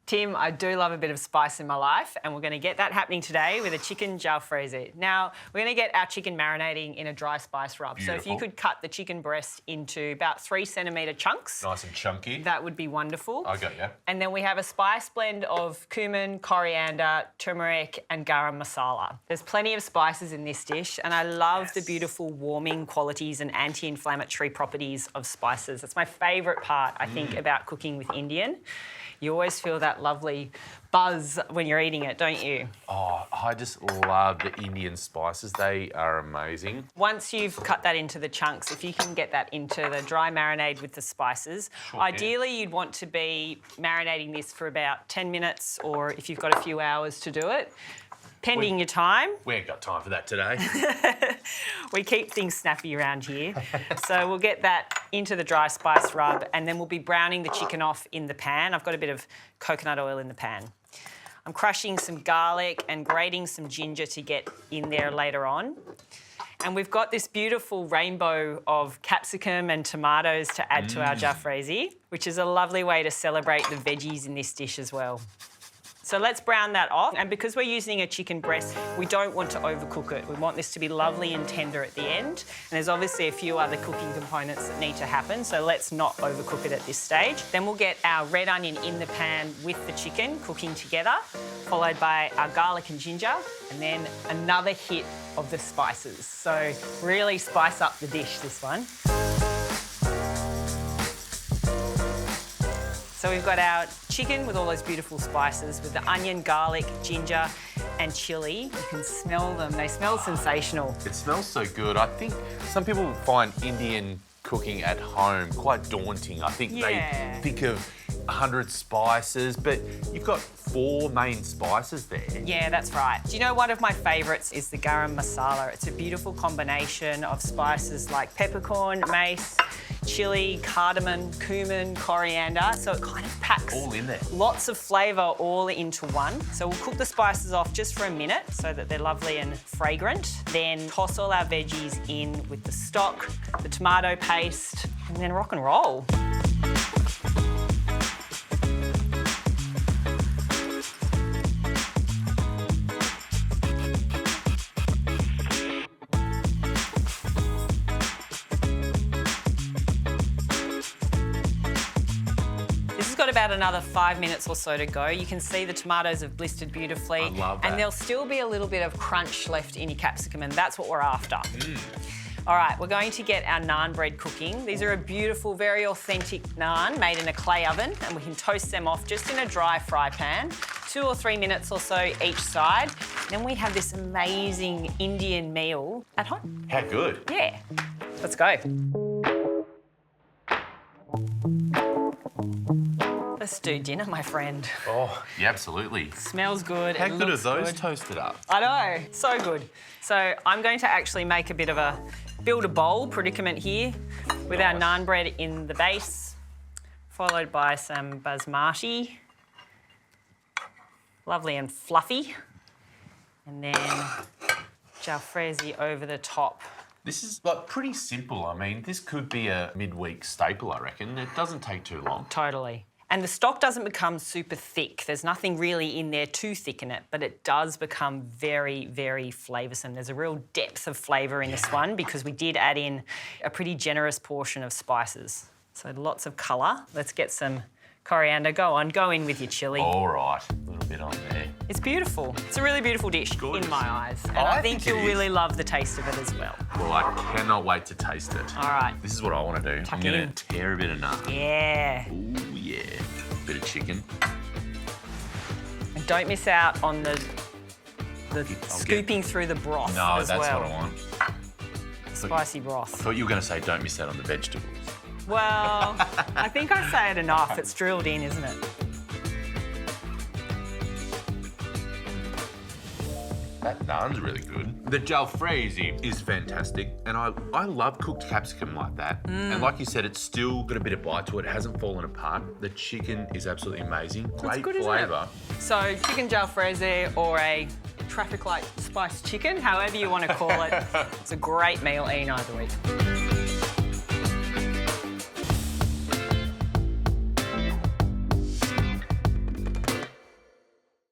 Tim, I do love a bit of spice in my life, and we're going to get that happening today with a chicken Jalfrezi. Now, we're going to get our chicken marinating in a dry spice rub. Beautiful. So if you could cut the chicken breast into about 3 centimetre chunks. Nice and chunky. That would be wonderful. I got you. And then we have a spice blend of cumin, coriander, turmeric and garam masala. There's plenty of spices in this dish, and I love the beautiful warming qualities and anti-inflammatory properties of spices. That's my favourite part, I think, about cooking with Indian. You always feel that lovely buzz when you're eating it, don't you? Oh, I just love the Indian spices. They are amazing. Once you've cut that into the chunks, if you can get that into the dry marinade with the spices, ideally you'd want to be marinating this for about 10 minutes, or if you've got a few hours to do it, pending your time. We ain't got time for that today. We keep things snappy around here. So we'll get that into the dry spice rub, and then we'll be browning the chicken off in the pan. I've got a bit of coconut oil in the pan. I'm crushing some garlic and grating some ginger to get in there later on. And we've got this beautiful rainbow of capsicum and tomatoes to add to our Jalfrezi, which is a lovely way to celebrate the veggies in this dish as well. So let's brown that off. And because we're using a chicken breast, we don't want to overcook it. We want this to be lovely and tender at the end. And there's obviously a few other cooking components that need to happen, so let's not overcook it at this stage. Then we'll get our red onion in the pan with the chicken cooking together, followed by our garlic and ginger, and then another hit of the spices. So really spice up the dish, this one. So we've got our chicken with all those beautiful spices, with the onion, garlic, ginger and chilli. You can smell them. They smell sensational. It smells so good. I think some people find Indian cooking at home quite daunting. I think they think of 100 spices, but you've got 4 main spices there. Yeah, that's right. Do you know one of my favourites is the garam masala? It's a beautiful combination of spices like peppercorn, mace, chilli, cardamom, cumin, coriander. So it kind of packs all in there. Lots of flavour all into one. So we'll cook the spices off just for a minute so that they're lovely and fragrant. Then toss all our veggies in with the stock, the tomato paste, and then rock and roll. Got about another 5 minutes or so to go. You can see the tomatoes have blistered beautifully. I love that. And there'll still be a little bit of crunch left in your capsicum, and that's what we're after. All right, we're going to get our naan bread cooking. These are a beautiful, very authentic naan made in a clay oven, and we can toast them off just in a dry fry pan, 2 or 3 minutes or so each side. Then we have this amazing Indian meal at home. How good. Yeah, let's go. Let's do dinner, my friend. Oh, yeah, absolutely. Smells good. How good are those toasted up? I know, so good. So I'm going to actually make a bit of a build a bowl predicament here with our naan bread in the base, followed by some basmati. Lovely and fluffy. And then Jalfrezi over the top. This is like pretty simple. I mean, this could be a midweek staple, I reckon. It doesn't take too long. Totally. And the stock doesn't become super thick. There's nothing really in there to thicken it, but it does become very, very flavoursome. There's a real depth of flavour in this one because we did add in a pretty generous portion of spices. So lots of colour. Let's get some coriander. Go on, go in with your chilli. All right, a little bit on there. It's beautiful. It's a really beautiful dish in my eyes. And I I think you'll really love the taste of it as well. Well, I cannot wait to taste it. All right. This is what I want to do. I'm going to tear a bit of naan. Yeah. Ooh, yeah. Bit of chicken. And don't miss out on the scooping through the broth as well. No, that's what I want. Spicy broth. I thought you were going to say don't miss out on the vegetables. Well, I think I say it enough. It's drilled in, isn't it? That naan's really good. The Jalfrezi is fantastic, and I love cooked capsicum like that. And like you said, it's still got a bit of bite to it. It hasn't fallen apart. The chicken is absolutely amazing. Great flavour. So chicken Jalfrezi or a traffic light spiced chicken, however you want to call it. It's a great meal, eat either way.